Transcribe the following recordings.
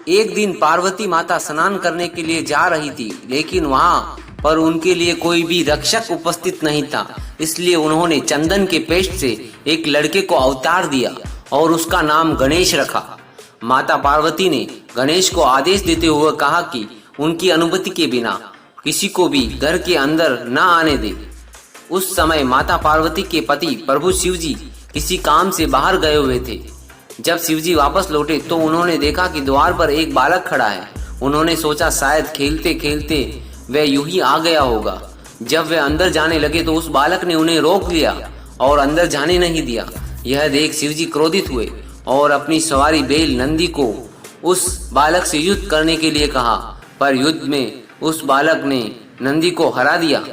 एक दिन पार्वती माता स्नान करने के लिए जा रही थी, लेकिन वहाँ पर उनके लिए कोई भी रक्षक उपस्थित नहीं था। इसलिए उन्होंने चंदन के पेस्ट से एक लड़के को अवतार दिया और उसका नाम गणेश रखा। माता पार्वती ने गणेश को आदेश देते हुए कहा कि उनकी अनुमति के बिना किसी को भी घर के अंदर न आने दे। उस समय माता पार्वती के पति प्रभु शिवजी किसी काम से बाहर गए हुए थे। जब शिवजी वापस लौटे तो उन्होंने देखा कि द्वार पर एक बालक खड़ा है। उन्होंने सोचा शायद खेलते खेलते वह यूं ही आ गया होगा। जब वे अंदर जाने लगे तो उस बालक ने उन्हें रोक लिया और अंदर जाने नहीं दिया। यह देख शिवजी क्रोधित हुए और अपनी सवारी बैल नंदी को उस बालक से युद्ध करने के लिए कहा, पर युद्ध में उस बालक ने नंदी को हरा दिया।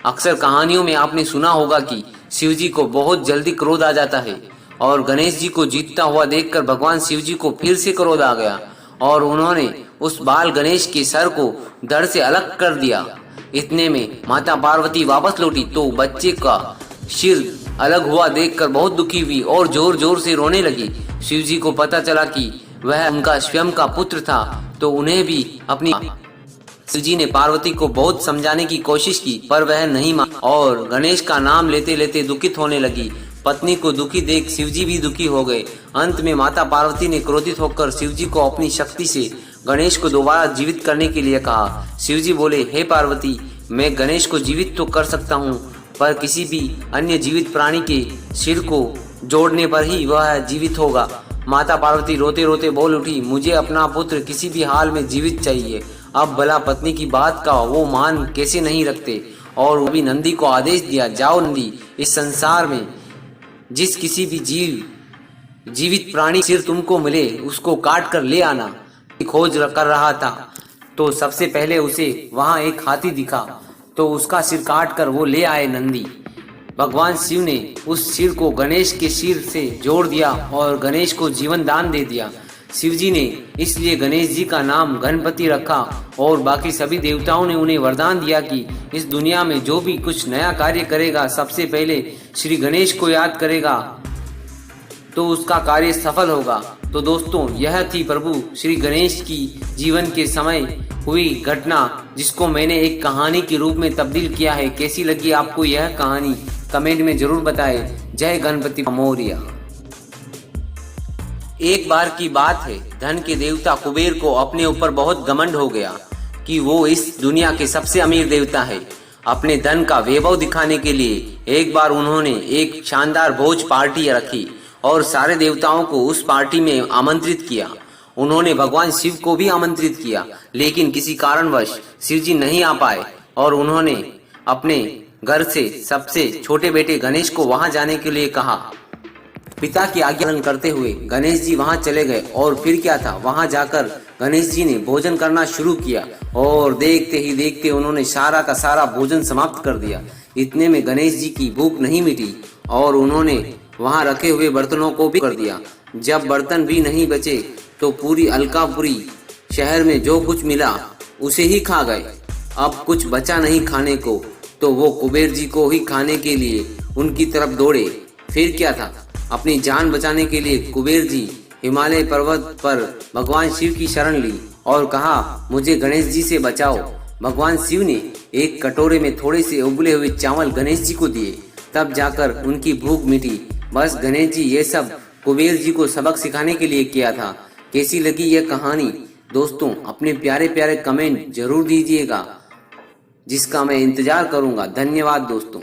अक्सर कहानियों में आपने सुना होगा कि शिवजी को बहुत जल्दी क्रोध आ जाता है और गणेश जी को जीतता हुआ देखकर भगवान शिवजी को फिर से क्रोध आ गया और उन्होंने उस बाल गणेश के सर को धड़ से अलग कर दिया। इतने में माता पार्वती वापस लौटी तो बच्चे का सिर अलग हुआ देखकर बहुत दुखी हुई और जोर जोर से रोने लगी। शिवजी को पता चला कि वह उनका स्वयं का पुत्र था तो उन्हें भी अपनी शिवजी ने पार्वती को बहुत समझाने की कोशिश की, पर वह नहीं मानी और गणेश का नाम लेते लेते दुखित होने लगी। पत्नी को दुखी देख शिवजी भी दुखी हो गए। अंत में माता पार्वती ने क्रोधित होकर शिवजी को अपनी शक्ति से गणेश को दोबारा जीवित करने के लिए कहा। शिवजी बोले, हे पार्वती, मैं गणेश को जीवित तो कर सकता हूँ, पर किसी भी अन्य जीवित प्राणी के सिर को जोड़ने पर ही वह जीवित होगा। माता पार्वती रोते रोते बोल उठी, मुझे अपना पुत्र किसी भी हाल में जीवित चाहिए। अब भला पत्नी की बात का वो मान कैसे नहीं रखते। और वो भी नंदी को आदेश दिया, जाओ नंदी, इस संसार में जिस किसी भी जीवित प्राणी सिर तुमको मिले उसको काट कर ले आना। खोज कर रहा था तो सबसे पहले उसे वहां एक हाथी दिखा तो उसका सिर काट कर वो ले आए नंदी। भगवान शिव ने उस सिर को गणेश के सिर से जोड़ दिया और गणेश को जीवन दान दे दिया। शिवजी ने इसलिए गणेश जी का नाम गणपति रखा और बाकी सभी देवताओं ने उन्हें वरदान दिया कि इस दुनिया में जो भी कुछ नया कार्य करेगा सबसे पहले श्री गणेश को याद करेगा तो उसका कार्य सफल होगा। तो दोस्तों, यह थी प्रभु श्री गणेश की जीवन के समय हुई घटना जिसको मैंने एक कहानी के रूप में तब्दील किया है। कैसी लगी आपको यह कहानी कमेंट में जरूर बताएं। जय गणपति मोरया। एक बार की बात है, धन के देवता कुबेर को अपने ऊपर बहुत घमंड हो गया कि वो इस दुनिया के सबसे अमीर देवता है। अपने धन का वैभव दिखाने के लिए एक बार उन्होंने एक शानदार भोज पार्टी रखी और सारे देवताओं को उस पार्टी में आमंत्रित किया। उन्होंने भगवान शिव को भी आमंत्रित किया, लेकिन किसी कारणवश शिव जी नहीं आ पाए और उन्होंने अपने घर से सबसे छोटे बेटे गणेश को वहां जाने के लिए कहा। पिता की आज्ञा पालन करते हुए गणेश जी वहां चले गए और फिर क्या था, वहां जाकर गणेश जी ने भोजन करना शुरू किया और देखते ही देखते उन्होंने सारा का सारा भोजन समाप्त कर दिया। इतने में गणेश जी की भूख नहीं मिटी और उन्होंने वहां रखे हुए बर्तनों को भी कर दिया। जब बर्तन भी नहीं बचे तो पूरी अलकापुरी शहर में जो कुछ मिला उसे ही खा गए। अब कुछ बचा नहीं खाने को तो वो कुबेर जी को ही खाने के लिए उनकी तरफ दौड़े। फिर क्या था, अपनी जान बचाने के लिए कुबेर जी हिमालय पर्वत पर भगवान शिव की शरण ली और कहा, मुझे गणेश जी से बचाओ। भगवान शिव ने एक कटोरे में थोड़े से उबले हुए चावल गणेश जी को दिए, तब जाकर उनकी भूख मिटी। बस गणेश जी ये सब कुबेर जी को सबक सिखाने के लिए किया था। कैसी लगी यह कहानी दोस्तों? अपने प्यारे प्यारे कमेंट जरूर दीजिएगा, जिसका मैं इंतजार करूंगा। धन्यवाद दोस्तों।